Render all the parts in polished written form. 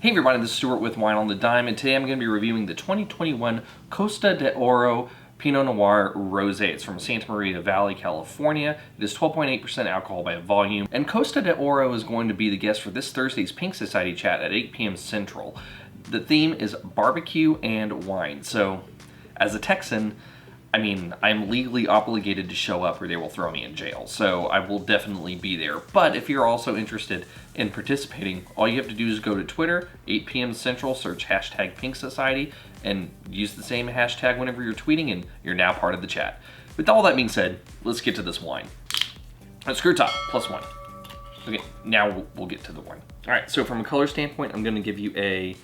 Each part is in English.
Hey everybody, this is Stuart with Wine on the Dime, and today I'm going to be reviewing the 2021 Costa De Oro Pinot Noir Rosé. It's from Santa Maria Valley, California. It is 12.8% alcohol by volume, and Costa De Oro is going to be the guest for this Thursday's Pink Society chat at 8 p.m. Central. The theme is barbecue and wine, so as a Texan, I'm legally obligated to show up or they will throw me in jail, so I will definitely be there. But if you're also interested in participating, all you have to do is go to Twitter, 8 p.m. Central, search hashtag Pink Society, and use the same hashtag whenever you're tweeting, and you're now part of the chat. With all that being said, let's get to this wine. Screw top, +1. Okay, now we'll get to the wine. All right, so from a color standpoint, I'm gonna give you a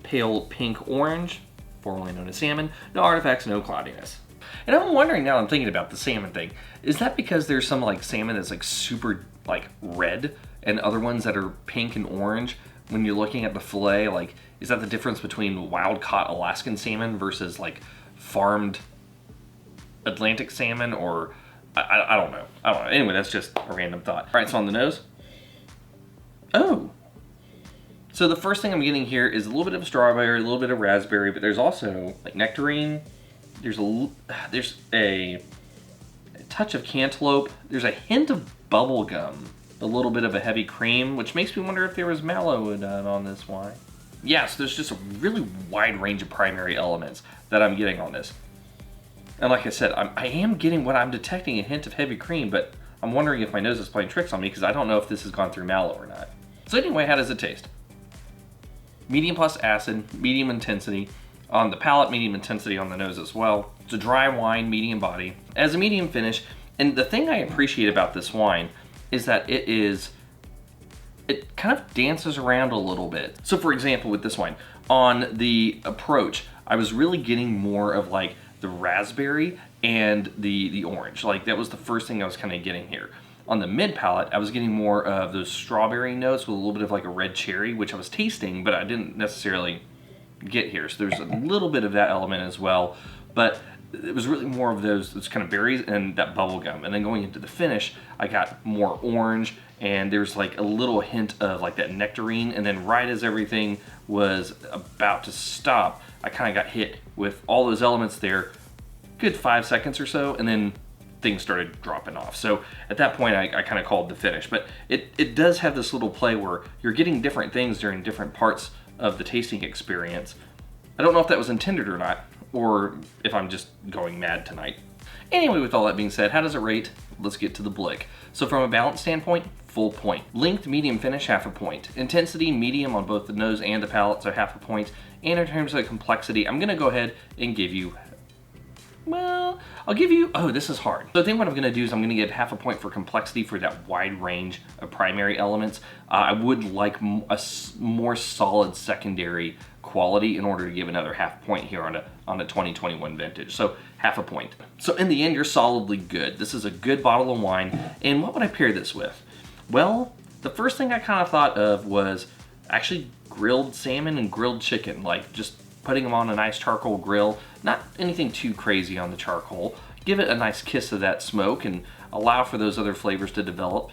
pale pink orange, formerly known as salmon, no artifacts, no cloudiness. And I'm wondering now, I'm thinking about the salmon thing, is that because there's some like salmon that's like super like red and other ones that are pink and orange? When you're looking at the fillet, like, is that the difference between wild caught Alaskan salmon versus like farmed Atlantic salmon? Or I don't know. Anyway, that's just a random thought. All right, so on the nose. Oh. So the first thing I'm getting here is a little bit of strawberry, a little bit of raspberry, but there's also like nectarine. There's a touch of cantaloupe. There's a hint of bubble gum, a little bit of a heavy cream, which makes me wonder if there was mallow on this wine. Yeah, so there's just a really wide range of primary elements that I'm getting on this. And like I said, I am getting what I'm detecting, a hint of heavy cream, but I'm wondering if my nose is playing tricks on me because I don't know if this has gone through mallow or not. So anyway, how does it taste? Medium plus acid, medium intensity. On the palate, medium intensity on the nose as well. It's a dry wine, medium body. As a medium finish, and the thing I appreciate about this wine is that it kind of dances around a little bit. So for example, with this wine, on the approach, I was really getting more of like the raspberry and the orange. Like that was the first thing I was kind of getting here. On the mid palate, I was getting more of those strawberry notes with a little bit of like a red cherry, which I was tasting, but I didn't necessarily get here. So there's a little bit of that element as well, but it was really more of those kind of berries and that bubble gum. And then going into the finish, I got more orange, and there's like a little hint of like that nectarine. And then right as everything was about to stop, I kind of got hit with all those elements there, good 5 seconds or so, and then things started dropping off. So at that point, I kind of called the finish. But it does have this little play where you're getting different things during different parts of the tasting experience. I don't know if that was intended or not, or if I'm just going mad tonight. Anyway, with all that being said, how does it rate? Let's get to the blick. So from a balance standpoint, full point. Length, medium finish, half a point. Intensity, medium on both the nose and the palate, so half a point. And in terms of complexity, I'm gonna go ahead and give you, well, I'll give you, oh, this is hard. So I think what I'm gonna do is I'm gonna give half a point for complexity for that wide range of primary elements. I would like a more solid secondary quality in order to give another half point here on a 2021 vintage. So half a point. So in the end, you're solidly good. This is a good bottle of wine. And what would I pair this with? Well, the first thing I kind of thought of was actually grilled salmon and grilled chicken, like just putting them on a nice charcoal grill. Not anything too crazy on the charcoal. Give it a nice kiss of that smoke and allow for those other flavors to develop.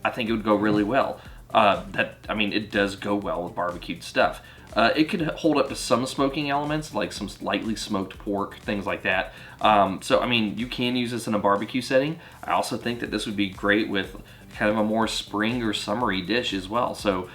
I think it would go really well. It does go well with barbecued stuff. It could hold up to some smoking elements, like some lightly smoked pork, things like that. You can use this in a barbecue setting. I also think that this would be great with kind of a more spring or summery dish as well. So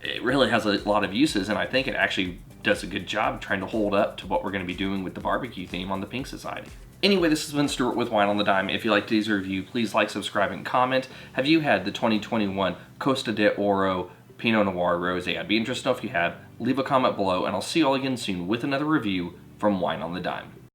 it really has a lot of uses, and I think it actually does a good job trying to hold up to what we're going to be doing with the barbecue theme on the Pink Society. Anyway, this has been Stuart with Wine on the Dime. If you liked today's review, please like, subscribe, and comment. Have you had the 2021 Costa De Oro Pinot Noir Rosé? I'd be interested to know if you have. Leave a comment below, and I'll see you all again soon with another review from Wine on the Dime.